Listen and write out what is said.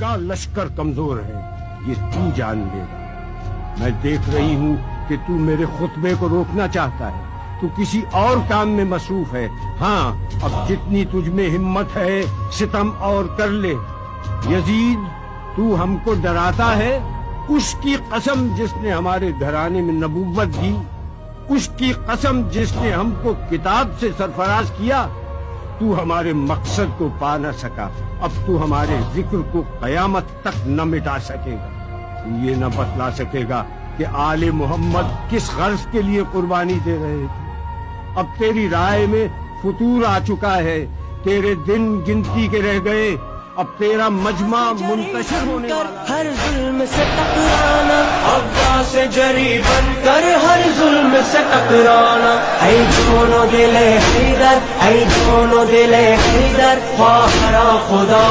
का लश्कर कमजोर है, ये तू जान लेगा। मैं देख रही हूँ कि तू मेरे खुतबे को रोकना चाहता है, तू किसी और काम में मसरूफ है। हाँ, अब जितनी तुझ में हिम्मत है सितम और कर ले। यजीद, तू हमको डराता है? उसकी कसम जिसने हमारे घराने में नबूवत दी, उसकी कसम जिसने हमको किताब से सरफराज किया, तू हमारे मकसद को पा न सका, अब तू हमारे जिक्र को कयामत तक न मिटा सकेगा। तू ये न बतला सकेगा कि आले मोहम्मद किस गर्ज के लिए कुर्बानी दे रहे थे। अब तेरी राय में फुतूर आ चुका है, तेरे दिन गिनती के रह गए, अब तेरा मजमा मुंतशिर होने वाला। हर जुल्म से टकराना, अब्बा से जरी बनकर हर जुल्म से टकराना। ऐ दोनों दिले हैदर, ऐ दोनों दिले हैदर, ख्वाहरा खुदा